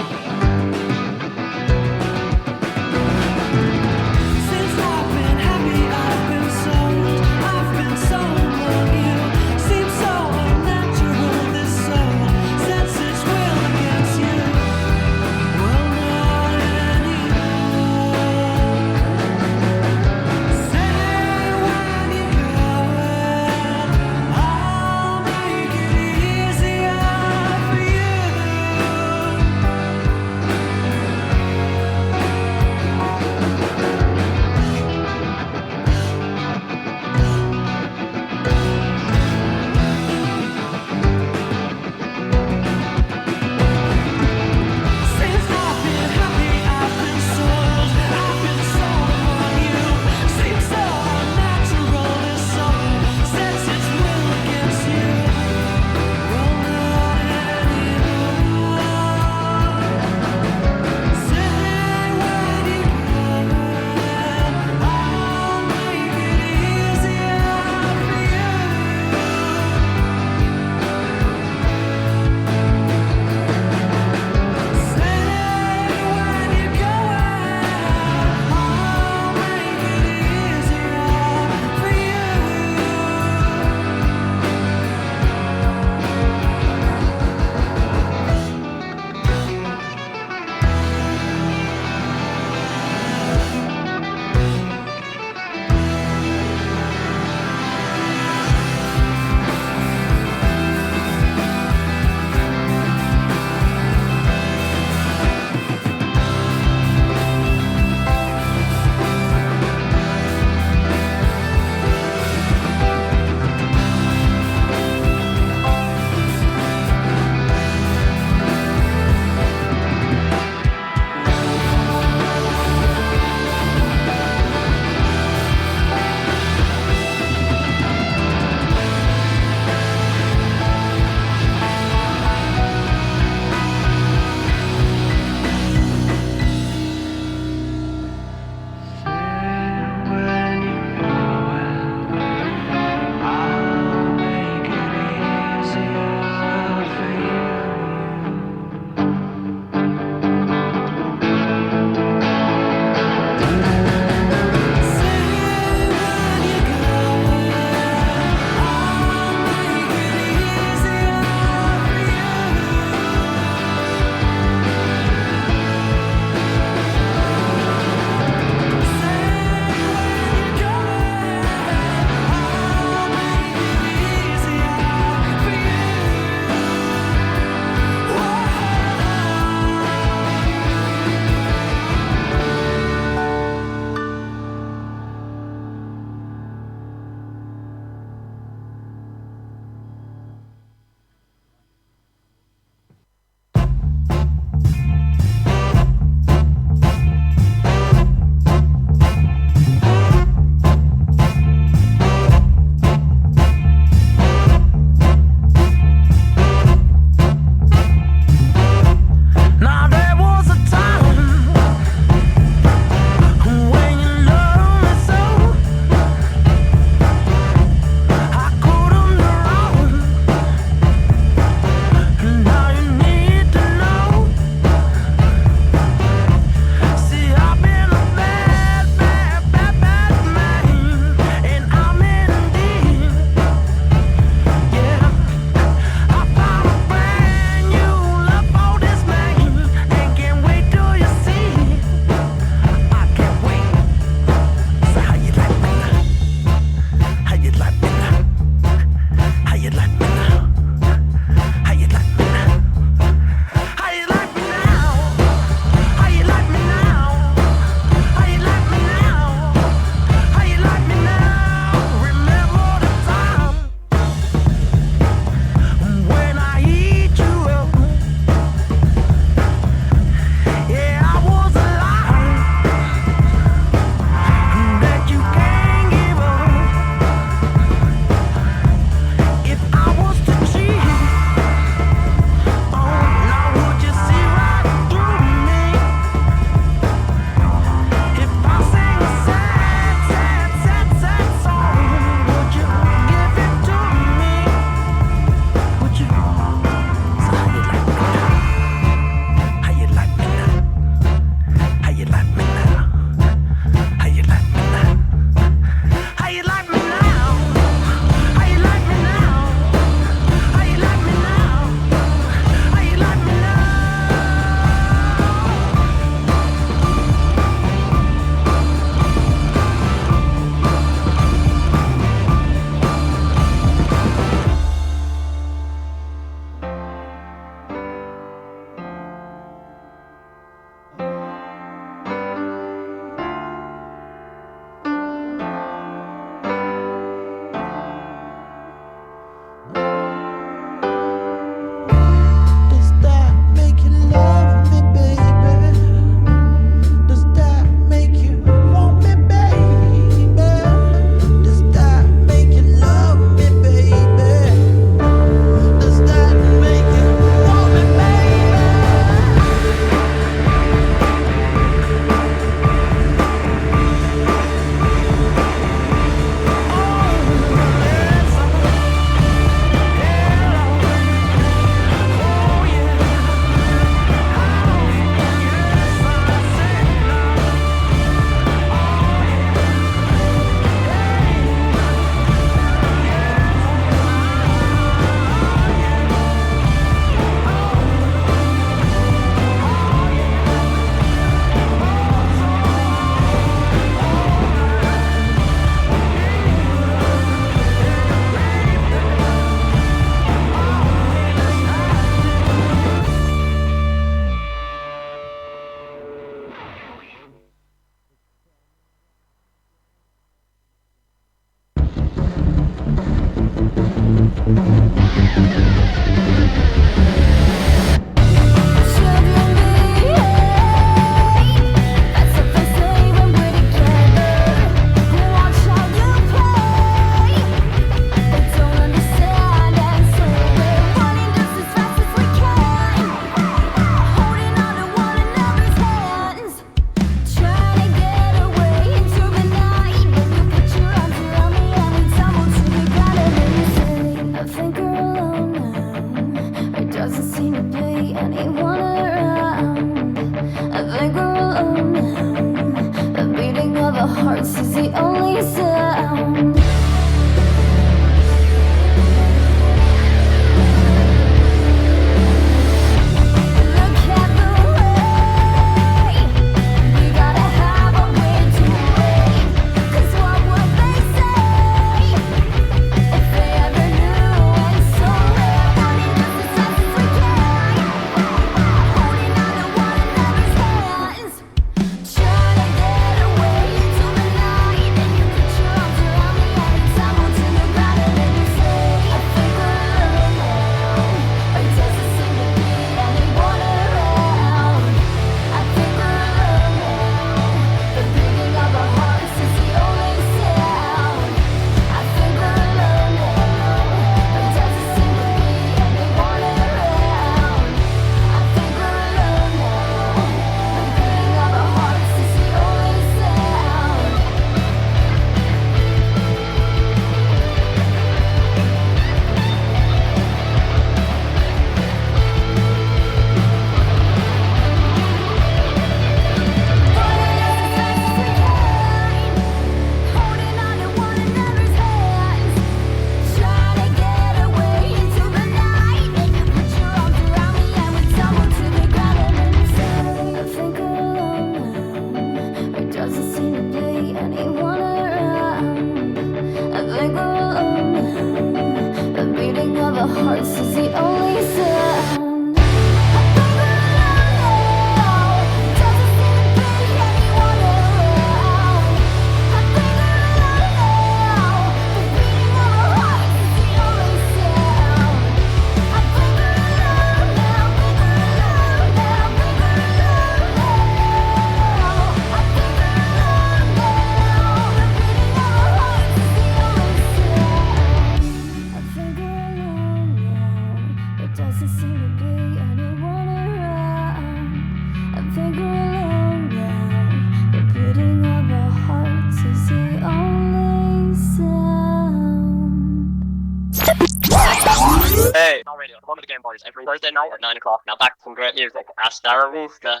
Welcome to the Gameboys every Thursday night at 9 o'clock. Now back to some great music. Hasta la vista.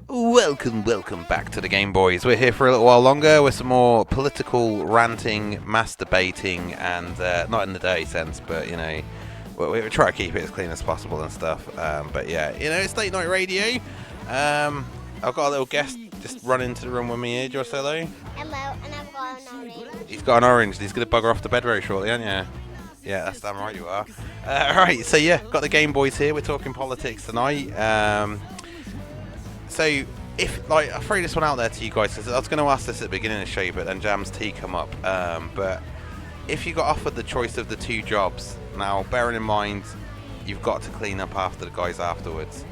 Welcome back to the Gameboys. We're here for a little while longer with some more political ranting, masturbating, and not in the dirty sense, but you know, we try to keep it as clean as possible and stuff. But yeah, you know, it's late night radio. I've got a little guest just run into the room with me here. Do you want to say hello? Hello, and I've got an orange. He's got an orange. He's going to bugger off to bed very shortly, aren't you? Yeah, that's damn right you are. Right, so yeah, got the Gameboys here. We're talking politics tonight. So, if, like, I'll throw this one out there to you guys, because I was going to ask this at the beginning of the show, but then Jam's tea come up. But if you got offered the choice of the two jobs, now, bearing in mind, you've got to clean up after the guys afterwards,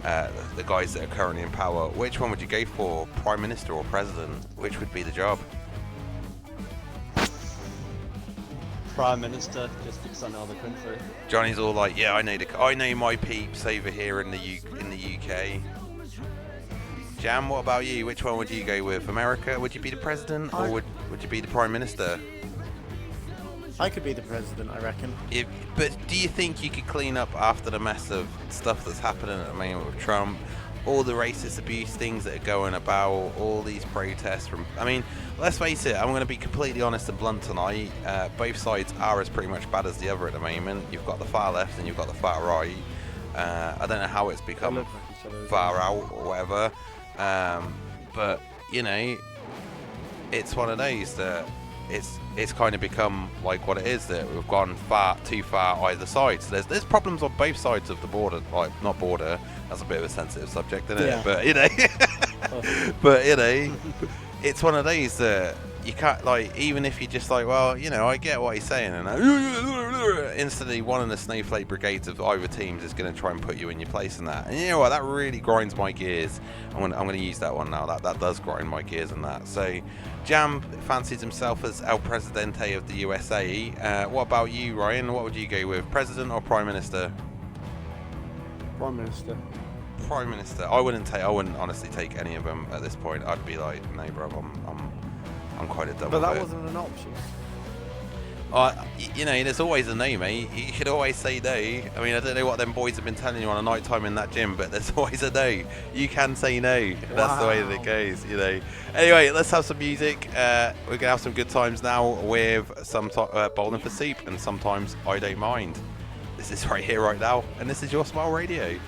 the guys that are currently in power, which one would you go for, Prime Minister or President? Which would be the job? Prime Minister, just because I know the country. Johnny's all like, yeah, I know my peeps over here in the UK. Jam, what about you? Which one would you go with? America? Would you be the president, or would you be the prime minister? I could be the president, I reckon. But do you think you could clean up after the mess of stuff that's happening at the moment with Trump? All the racist abuse things that are going about, all these protests from... I mean, let's face it, I'm going to be completely honest and blunt tonight. Both sides are as pretty much bad as the other at the moment. You've got the far left and you've got the far right. I don't know how it's become far out or whatever. But, you know, it's one of those that it's kind of become like what it is, that we've gone too far either side. So there's problems on both sides of the border, like not border, that's a bit of a sensitive subject, isn't it? Yeah. But you know, but you know, it's one of these that you can't, like, even if you're just like, well, you know, I get what he's saying, and instantly one of the snowflake brigades of either teams is going to try and put you in your place in that. And you know what, that really grinds my gears. I'm going to use that one now. That does grind my gears in that. So Jam fancies himself as El Presidente of the USA. What about you, Ryan? What would you go with, President or Prime Minister? Prime Minister. Prime Minister. I wouldn't honestly take any of them at this point. I'd be like, no, bro, I'm quite a double. But that wasn't an option. You know, there's always a no, mate. You should always say no. I mean, I don't know what them boys have been telling you on a night time in that gym, but there's always a no. You can say no. That's the way that it goes, you know. Anyway, let's have some music. We're going to have some good times now with some Bowling for Soup and Sometimes I Don't Mind. This is right here, right now, and this is your Smile Radio.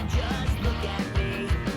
Just look at me.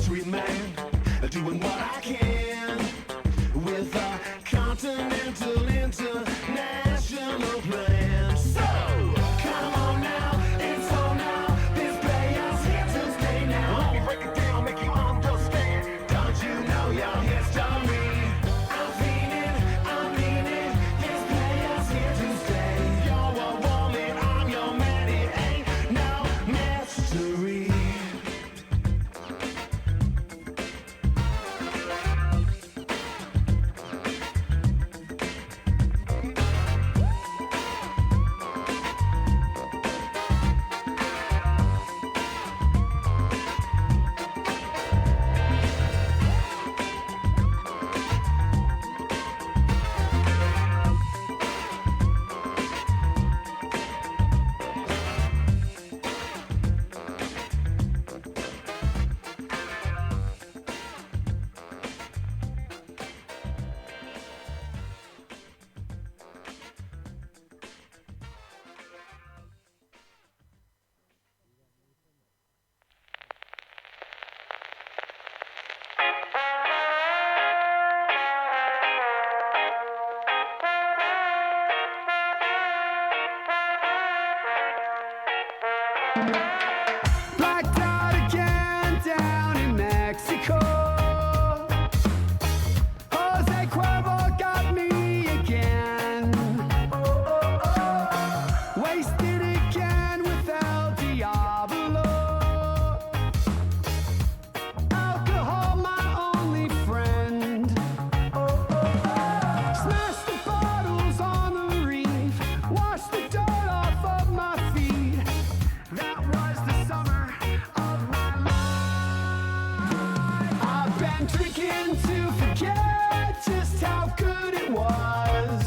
street man, doing what I can with a continental international plan. So, come on now, it's on now. This player's here to stay now. Let me break it down, make you understand. Don't you know your history? I'm meaning, this player's here to stay. You're a woman, I'm your man, it ain't no mystery. Blacked out again down in Mexico. Jose Cuervo got me again. Wasted again with El Diablo. Alcohol, my only friend. Smashed the bottles on the reef. Washed the dirt off of my feet. That was the summer of my life. I've been drinking to forget just how good it was.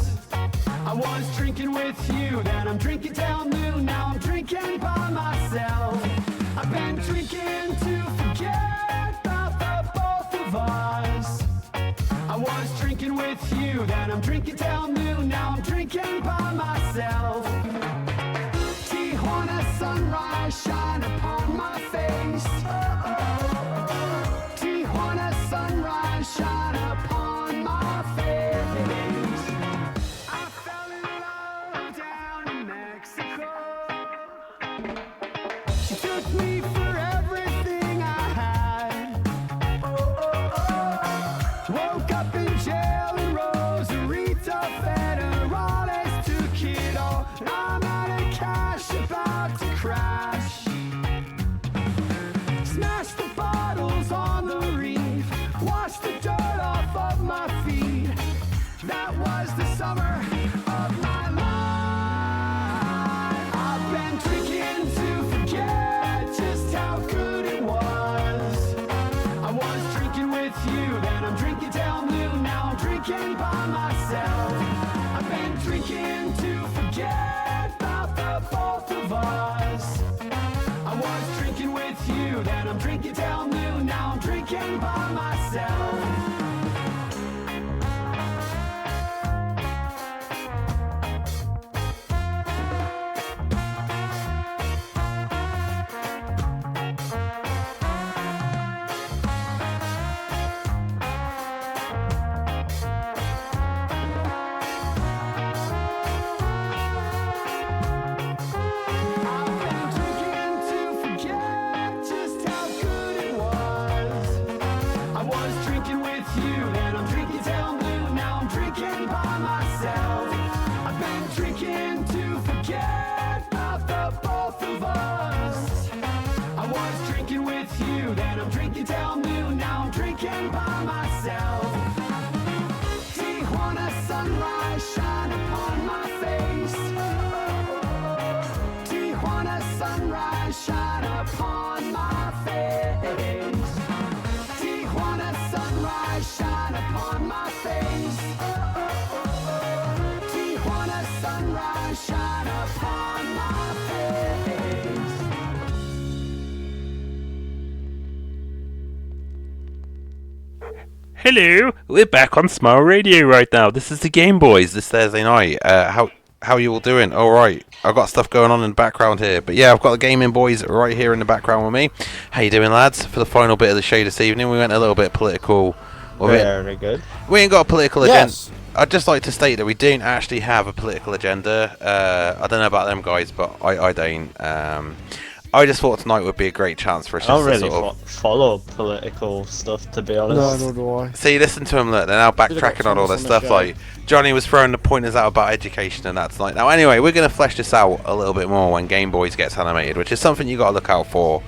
I was drinking with you, then I'm drinking till noon. Now I'm drinking by myself. I've been drinking to forget about the both of us. I was drinking with you, then I'm drinking till noon. Now I'm drinking by myself. Tijuana sunrise shine upon my face. Tijuana sunrise shine upon my face. I fell in love down in Mexico. She took me for everything I had. Woke up in jail in Rosarito Federales, took it all. I'm out of cash, about to crash. Smashed the bottles on the reef. Washed the dirt off of my feet. That was the summer of my life. I've been drinking to forget just how good it was. I was drinking with you, then I'm drinking till noon. Now I'm drinking by myself. I've been drinking to forget about the both of us. I was drinking with you, then I'm drinking till noon. Now I'm drinking by myself. Till noon, now I'm drinking by myself. Tijuana sunrise shine upon my face. Tijuana sunrise shine upon my face. Tijuana sunrise shine upon my face. Tijuana sunrise shine upon my face. Hello, we're back on Smile Radio right now. This is the Game Boys this Thursday night. How How you all doing? All right, I've got stuff going on in the background here, but yeah, I've got the gaming boys right here in the background with me. How you doing, lads? For the final bit of the show this evening, we went a little bit political. Very good. We ain't got a political agenda. I'd just like to state that we don't actually have a political agenda. I don't know about them guys, but I don't. I just thought tonight would be a great chance for us. I don't really follow political stuff, to be honest. No, nor do I. See, listen to them. Look, they're now backtracking on all this stuff. Like Johnny was throwing the pointers out about education and that tonight. Now, anyway, we're going to flesh this out a little bit more when GameboyZ gets animated, which is something you got to look out for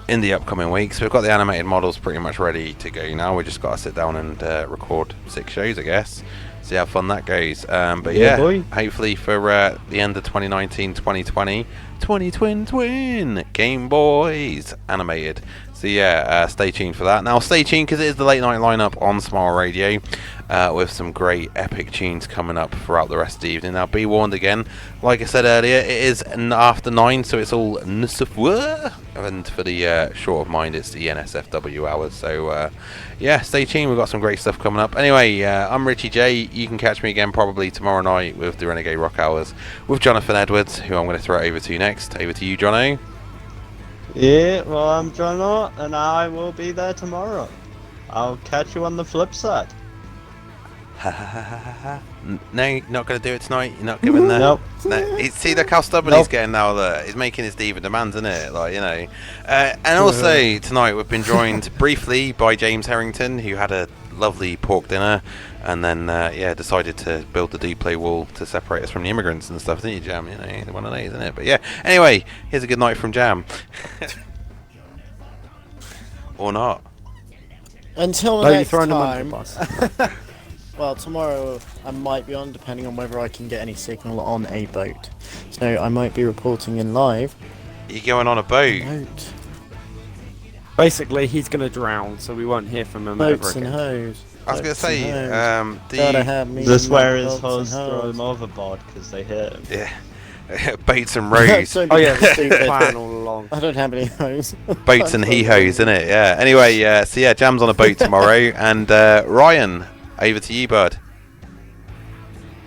in the upcoming weeks. We've got the animated models pretty much ready to go now. We just got to sit down and record 6 shows, I guess. See how fun that goes. But yeah, hopefully for the end of 2019, 2020, twin GameboyZ animated. So yeah, stay tuned for that. Now stay tuned because it is the late night lineup on Smile Radio with some great epic tunes coming up throughout the rest of the evening. Now be warned again, like I said earlier, it is after 9, so it's all NSFW, and for the short of mind, it's the NSFW hours. So yeah, stay tuned. We've got some great stuff coming up. Anyway, I'm Ritchie J. You can catch me again probably tomorrow night with the Renegade Rock Hours with Jonathan Edwards, who I'm going to throw it over to next. Over to you, Jono. Yeah, well, I'm Jono, and I will be there tomorrow. I'll catch you on the flip side. No, you're not going to do it tonight. You're not giving the. Nope. No. See, look how stubborn he's getting now. That he's making his diva demands, isn't it? Like, you know. And also tonight we've been joined briefly by James Herrington, who had a lovely pork dinner, and then yeah, decided to build the D-play wall to separate us from the immigrants and stuff. Didn't you, Jam? You know, one of those, isn't it? But yeah. Anyway, here's a good night from Jam. Or not. Until next time. Well, tomorrow I might be on, depending on whether I can get any signal on a boat. So I might be reporting in live. Are you going on a boat? Basically, he's going to drown, so we won't hear from him Boats ever and again. hose. I was going to say, this where his hoes throw him overboard because they hit him. Yeah. Boats and rows. Oh yeah, the plan all along. I don't have any hose. Boats and he-hos, isn't it? Yeah. Anyway, so yeah, Jam's on a boat tomorrow, and Ryan, over to you, bud.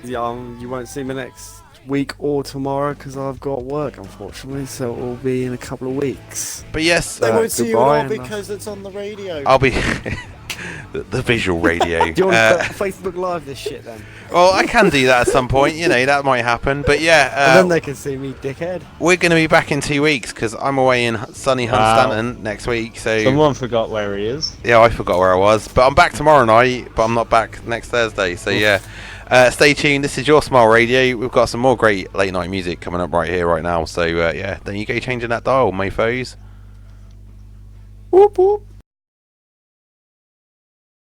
You won't see me next week or tomorrow because I've got work, unfortunately, so it will be in a couple of weeks. But yes, they won't see you at all because it's on the radio. I'll be the visual radio. Do you want to Facebook Live this shit then? Well, I can do that at some point. You know, that might happen. But yeah, and then they can see me, dickhead. We're going to be back in 2 weeks because I'm away in sunny Hunstanton next week. So someone forgot where he is. Yeah, I forgot where I was, but I'm back tomorrow night. But I'm not back next Thursday. So yeah. Stay tuned. This is your Smile Radio. We've got some more great late night music coming up right here, right now. So yeah, then you go changing that dial, mofos. Whoop whoop.